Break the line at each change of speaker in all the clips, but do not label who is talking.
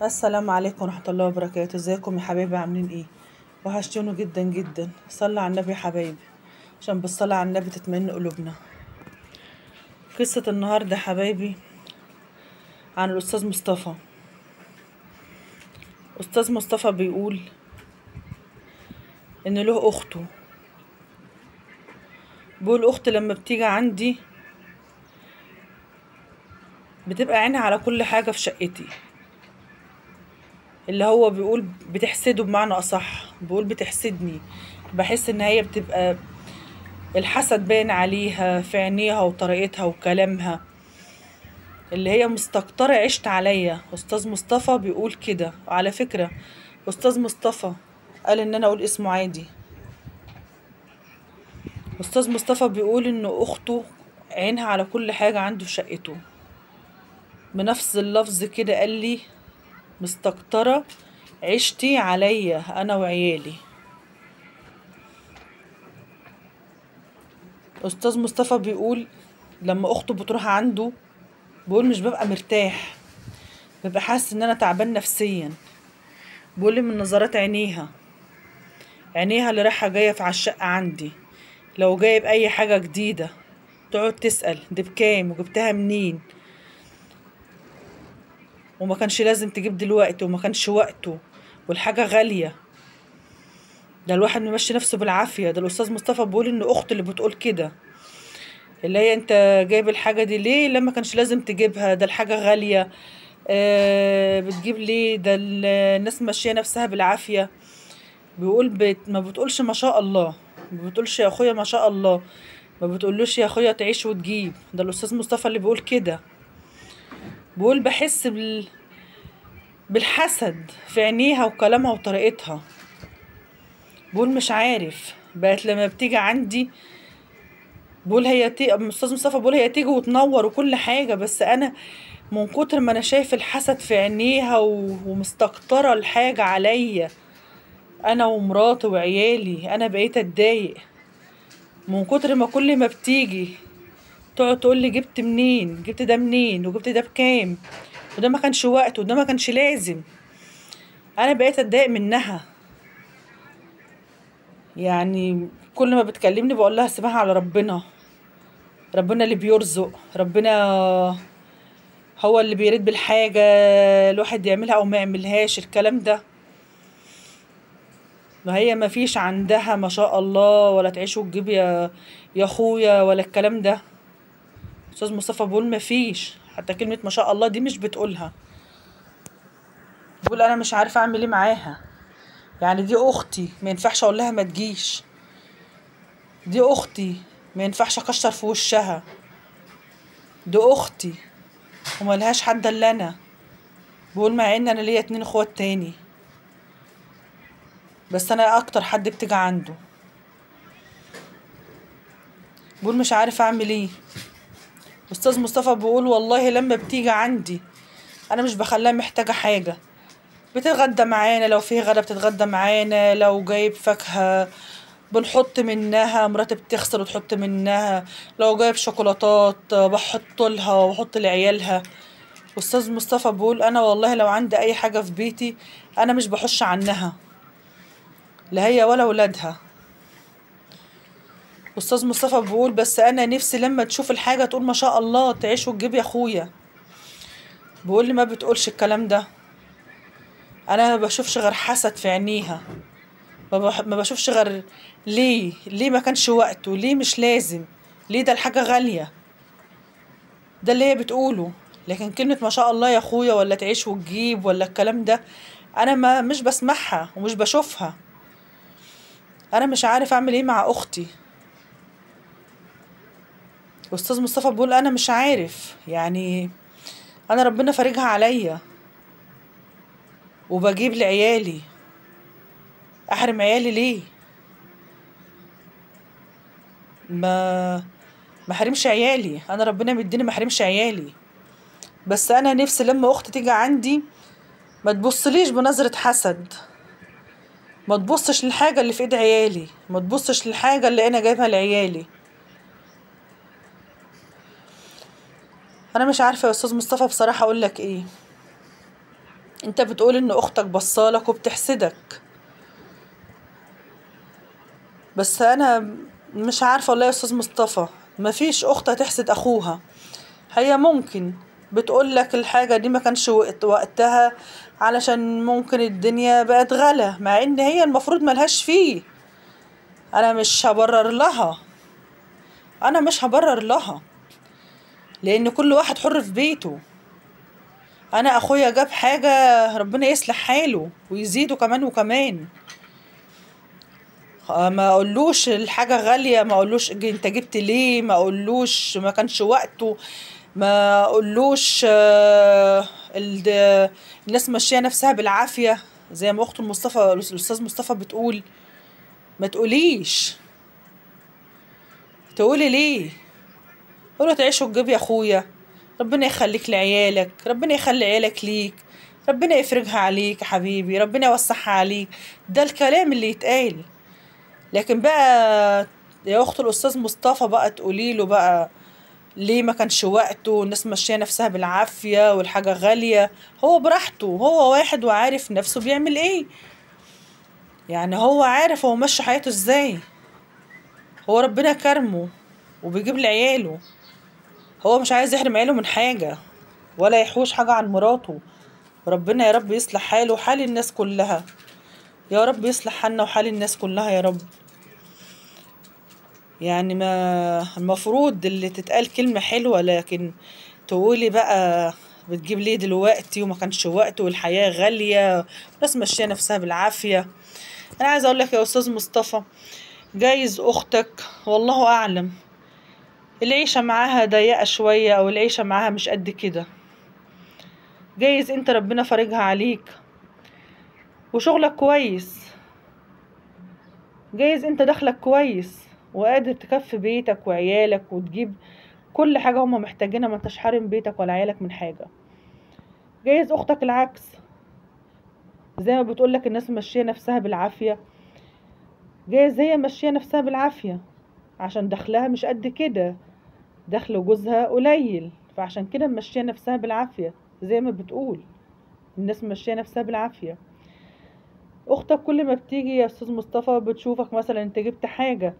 السلام عليكم ورحمة الله وبركاته. ازيكم يا حبايبي؟ عاملين ايه؟ وحشتوني جدا جدا. صلى على النبي يا حبايبي، عشان بالصلاة على النبي تطمئن قلوبنا. قصة النهاردة يا حبايبي عن الأستاذ مصطفى. أستاذ مصطفى بيقول إن له أخته. بيقول أختي لما بتيجي عندي بتبقى عينها على كل حاجة في شقتي، اللي هو بيقول بتحسده، بمعنى أصح بيقول بتحسدني. بحس إن هي بتبقى الحسد باين عليها في عينيها وطريقتها وكلامها، اللي هي مستكترة عشت عليا. أستاذ مصطفى بيقول كده. وعلى فكرة أستاذ مصطفى قال إن أنا أقول اسمه عادي. أستاذ مصطفى بيقول إن أخته عينها على كل حاجة عنده في شقته، بنفس اللفظ كده قال لي مستكترة عشتي عليا أنا وعيالي. أستاذ مصطفى بيقول لما أخته بتروح عنده بيقول مش ببقى مرتاح، ببقى حاسس إن أنا تعبان نفسيا. بيقول لي من نظرات عينيها اللي رايحة جاية في الشقة عندي، لو جايب أي حاجة جديدة تقعد تسأل دي بكام وجبتها منين، وما كانش لازم تجيب دلوقتي وما كانش وقته، والحاجة غالية، ده الواحد ممشي نفسه بالعافية. ده الأستاذ مصطفى بيقول إن أخته اللي بتقول كده، اللي هي أنت جايب الحاجة دي ليه لما كانش لازم تجيبها، ده الحاجة غالية، بتجيب ليه، ده الناس ماشية نفسها بالعافية. بيقول ما بتقولش ما شاء الله، ما بتقولش يا أخويا ما شاء الله، ما بتقولوش يا أخويا تعيش وتجيب. ده الأستاذ مصطفى اللي بيقول كده. بيقول بحس بالحسد في عينيها وكلامها وطريقتها. بيقول مش عارف، بقت لما بتيجي عندي بيقول أستاذ مصطفى بيقول هي تيجي وتنور وكل حاجة، بس أنا من كتر ما أنا شايف الحسد في عينيها ومستكترة الحاجة عليا أنا ومراتي وعيالي، أنا بقيت أتضايق من كتر ما كل ما بتيجي تقعد تقول لي جبت منين، جبت ده منين، وجبت ده بكام، وده ما كانش وقت، وده ما كانش لازم. انا بقيت اتضايق منها. يعني كل ما بتكلمني بقول لها سيبها على ربنا، ربنا اللي بيرزق، ربنا هو اللي بيريد بالحاجة الواحد يعملها او ما يعملهاش. الكلام ده ما هي ما فيش عندها ما شاء الله ولا تعيش وتجيب يا اخويا ولا الكلام ده. استاذ مصطفى بيقول ما فيش، حتى كلمة ما شاء الله دي مش بتقولها. بقول انا مش عارفه اعمل ايه معاها. يعني دي اختي ما ينفعش اقول لها ما تجيش، دي اختي ما ينفعش اكشر في وشها، دي اختي وملهاش حد الا انا. بقول مع ان انا ليا 2 اخوات تاني، بس انا اكتر حد بتيجي عنده. بقول مش عارفه اعمل ايه. استاذ مصطفى بيقول والله لما بتيجي عندي انا مش بخليها محتاجه حاجه، بتتغدى معانا، لو في غدا بتتغدى معانا، لو جايب فاكهة بنحط منها، مراتي بتغسل وتحط منها، لو جايب شوكولاتات بحط لها وبحط لعيالها. استاذ مصطفى بيقول انا والله لو عندي اي حاجة في بيتي انا مش بحش عنها، لا هي ولا ولادها. استاذ مصطفى بيقول بس انا نفسي لما تشوف الحاجة تقول ما شاء الله تعيش وتجيب يا اخويا. بيقول لي ما بتقولش الكلام ده، انا ما بشوفش غير حسد في عينيها، ما بشوفش غير ليه ما كانش وقته، ليه مش لازم، ليه ده الحاجة غالية، ده اللي هي بتقوله. لكن كلمة ما شاء الله يا اخويا ولا تعيش وتجيب ولا الكلام ده انا ما مش بسمعها ومش بشوفها. انا مش عارف اعمل ايه مع اختي. واستاذ مصطفى بيقول انا مش عارف، يعني انا ربنا فارجها عليا وبجيب لعيالي، احرم عيالي ليه؟ ما حرمش عيالي، انا ربنا مديني ما حرمش عيالي. بس انا نفسي لما اختي تيجي عندي ما تبصليش بنظرة حسد، ما تبصش للحاجة اللي في ايد عيالي، ما تبصش للحاجة اللي انا جايبها لعيالي. انا مش عارفة يا استاذ مصطفى بصراحة اقول لك ايه. انت بتقول ان اختك بصالك وبتحسدك، بس انا مش عارفه والله يا استاذ مصطفى، مفيش اخت هتحسد اخوها. هي ممكن بتقولك الحاجه دي ما كانش وقتها، علشان ممكن الدنيا بقت غلا، مع ان هي المفروض ملهاش فيه. انا مش هبرر لها، انا مش هبرر لها، لان كل واحد حر في بيته. انا اخويا جاب حاجه، ربنا يصلح حاله ويزيده كمان وكمان. ما اقولوش الحاجة غالية، ما اقولوش انت جبت ليه، ما اقولوش ما كانش وقته، ما اقولوش الناس ماشية نفسها بالعافية زي ما اخت المصطفى الاستاذ مصطفى بتقول. ما تقوليش، تقولي ليه؟ قولوا تعيشوا الجيب يا اخويا، ربنا يخليك لعيالك، ربنا يخلي عيالك ليك، ربنا يفرجها عليك يا حبيبي، ربنا يوسعها عليك. ده الكلام اللي يتقال. لكن بقى يا اخت الاستاذ مصطفى بقى تقولي له بقى ليه ما كانش وقته، الناس ماشيه نفسها بالعافيه والحاجه غاليه. هو براحته، هو واحد وعارف نفسه بيعمل ايه. يعني هو عارف هو ماشي حياته ازاي. هو ربنا كرمه وبيجيب لعياله. هو مش عايز يحرم عياله من حاجه ولا يحوش حاجه عن مراته. ربنا يا رب يصلح حاله وحال الناس كلها. يا رب يصلح حالنا وحال الناس كلها يا رب. يعني ما المفروض اللي تتقال كلمة حلوة، لكن تقولي بقى بتجيب ليه دلوقتي وما كانش وقته والحياة غالية والناس ماشية نفسها بالعافية. انا عايزة اقول لك يا استاذ مصطفى، جايز اختك والله اعلم العيشة معاها ضيقة شوية او العيشة معاها مش قد كده. جايز انت ربنا فارجها عليك وشغلك كويس، جايز انت دخلك كويس وقادر تكفي بيتك وعيالك وتجيب كل حاجة هما محتاجينها، ما انتش حارم بيتك ولا عيالك من حاجة. جايز اختك العكس، زي ما بتقولك الناس ماشية نفسها بالعافية، جايز هي ماشية نفسها بالعافية عشان دخلها مش قد كده، دخل جوزها قليل، فعشان كده ماشية نفسها بالعافية. زي ما بتقول الناس ماشية نفسها بالعافية. اختك كل ما بتيجي يا استاذ مصطفى بتشوفك مثلا انت جبت حاجة،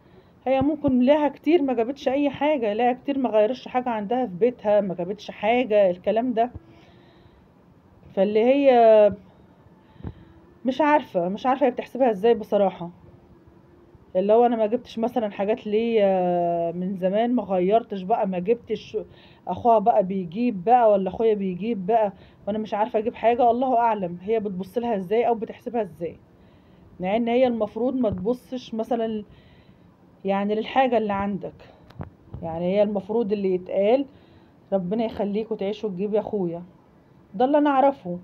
هي ممكن لها كتير ما جابتش اي حاجة، لها كتير ما غيرش حاجة عندها في بيتها، ما جابتش حاجة الكلام ده. فاللي هي مش عارفة هي بتحسبها ازاي بصراحة. اللي هو انا ما جبتش مثلا حاجات ليا من زمان، ما غيرتش بقى، ما جبتش، اخوها بقى بيجيب بقى ولا اخويا بيجيب بقى وانا مش عارفة اجيب حاجة. الله اعلم هي بتبص لها ازاي او بتحسبها ازاي، مع ان هي المفروض ما تبصش مثلا يعني للحاجة اللي عندك. يعني هي المفروض اللي يتقال ربنا يخليك وتعيش وتجيب يا اخويا. ده اللي انا اعرفه.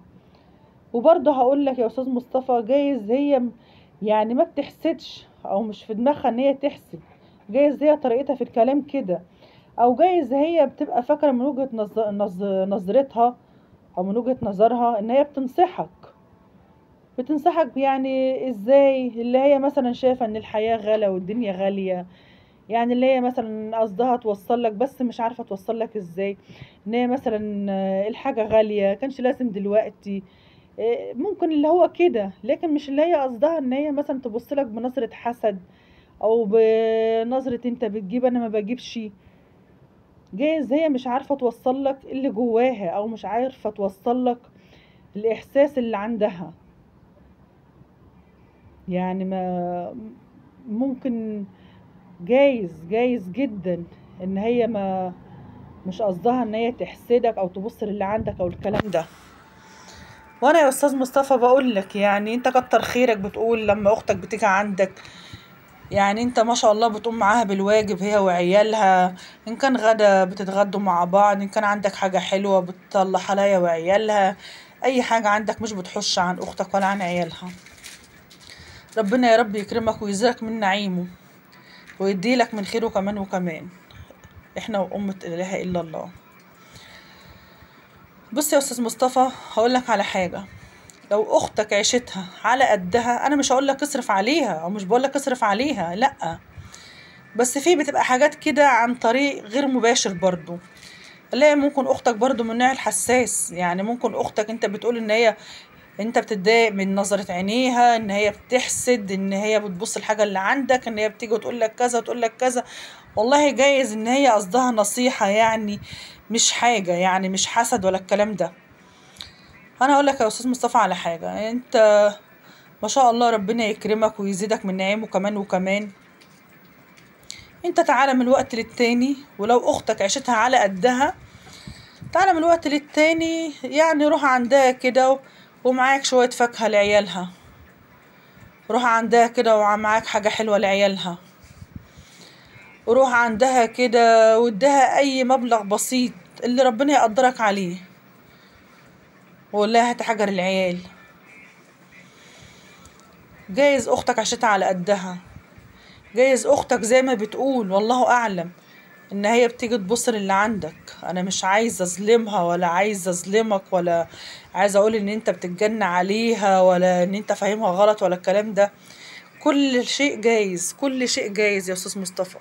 وبرضه هقول لك يا استاذ مصطفى، جايز هي يعني ما بتحسدش او مش في دماغها ان هي تحسد، جايز هي طريقتها في الكلام كده، او جايز هي بتبقى فاكره من وجهة نظرتها او من وجهة نظرها ان هي بتنصحك يعني ازاي، اللي هي مثلا شايفه ان الحياه غلا والدنيا غاليه. يعني اللي هي مثلا قصدها توصل لك بس مش عارفه توصل لك ازاي، ان هي مثلا الحاجه غاليه كانش لازم دلوقتي. ممكن اللي هو كده، لكن مش اللي هي قصدها ان هي مثلا تبص لك بنظرة حسد او بنظرة انت بتجيب انا ما بجيبش. جايز هي مش عارفة توصل لك اللي جواها او مش عارفة توصل لك الاحساس اللي عندها. يعني ما ممكن، جايز جدا ان هي ما مش قصدها ان هي تحسدك او تبص للي عندك او الكلام ده. وانا يا استاذ مصطفى بقول لك يعني انت كتر خيرك بتقول لما اختك بتيجي عندك، يعني انت ما شاء الله بتقوم معاها بالواجب هي وعيالها، ان كان غدا بتتغدوا مع بعض، ان كان عندك حاجة حلوة بتطلعها لها وعيالها، اي حاجة عندك مش بتحش عن اختك ولا عن عيالها. ربنا يا رب يكرمك ويزيدك من نعيمه ويديلك من خيره كمان وكمان. احنا وأمة لا اله الا الله. بص يا استاذ مصطفى هقولك على حاجة، لو اختك عيشتها على قدها انا مش هقولك اصرف عليها او مش بقولك اصرف عليها، لا، بس في بتبقى حاجات كده عن طريق غير مباشر برضو. لا، ممكن اختك برضو من النوع الحساس، يعني ممكن اختك انت بتقول ان هي انت بتتضايق من نظرة عينيها، ان هي بتحسد، ان هي بتبص الحاجة اللي عندك، ان هي بتيجي وتقول لك كذا وتقول لك كذا. والله جايز ان هي قصدها نصيحة يعني، مش حاجة يعني، مش حسد ولا الكلام ده. انا اقول لك يا استاذ مصطفى على حاجة، انت ما شاء الله ربنا يكرمك ويزيدك من نعيمه كمان وكمان. انت تعالى من الوقت للتاني، ولو اختك عيشتها على قدها، تعالى من الوقت للتاني يعني، روح عندها كده ومعاك شوية فاكهة لعيالها، روح عندها كده ومعاك حاجة حلوة لعيالها، وروح عندها كده واديها أي مبلغ بسيط اللي ربنا يقدرك عليه، وقول لها هات حاجة للعيال. جايز أختك عشتها على قدها، جايز أختك زي ما بتقول والله أعلم إن هي بتيجي تبص للي عندك. أنا مش عايزة أظلمها ولا عايزة أظلمك، ولا عايزة أقول إن أنت بتتجنى عليها ولا إن أنت فاهمها غلط ولا الكلام ده. كل شيء جايز، كل شيء جايز يا أستاذ مصطفى.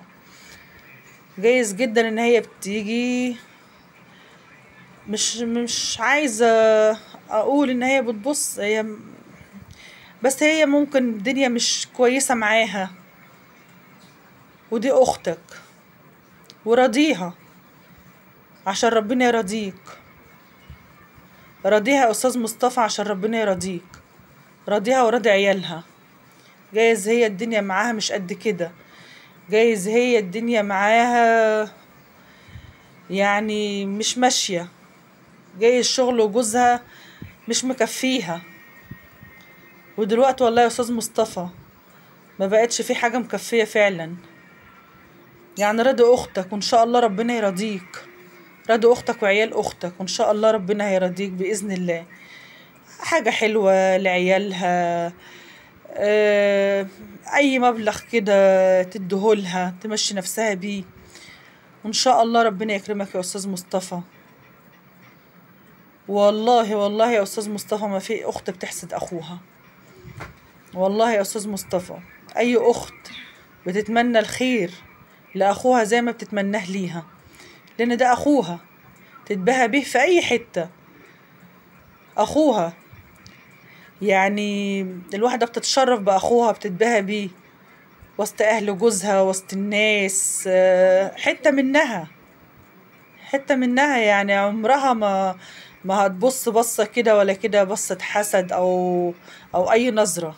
جايز جدا إن هي بتيجي، مش عايزة أقول إن هي بتبص، هي بس هي ممكن الدنيا مش كويسة معاها، ودي أختك، وراضيها عشان ربنا يرضيك. راضيها يا أستاذ مصطفى عشان ربنا يرضيك، راضيها وراضي عيالها. جايز هي الدنيا معاها مش قد كده، جايز هي الدنيا معاها يعني مش ماشية، جايز شغل وجوزها مش مكفيها. ودلوقتي والله يا أستاذ مصطفى ما بقتش في حاجة مكفية فعلا. يعني راضي أختك وإن شاء الله ربنا يرضيك، راضي أختك وعيال أختك وإن شاء الله ربنا هيرضيك بإذن الله. حاجة حلوة لعيالها، أي مبلغ كده تديهولها تمشي نفسها بيه، وإن شاء الله ربنا يكرمك يا أستاذ مصطفى. والله والله يا أستاذ مصطفى ما في أخت بتحسد أخوها، والله يا أستاذ مصطفى أي أخت بتتمنى الخير لأخوها زي ما بتتمناه ليها، لأن ده أخوها، تتباهى به في أي حتة. أخوها يعني الواحدة بتتشرف بأخوها، بتتباهى بيه وسط أهل جوزها، وسط الناس، حتة منها، حتة منها يعني. عمرها ما هتبص بصة كده ولا كده، بصة حسد أو أي نظرة.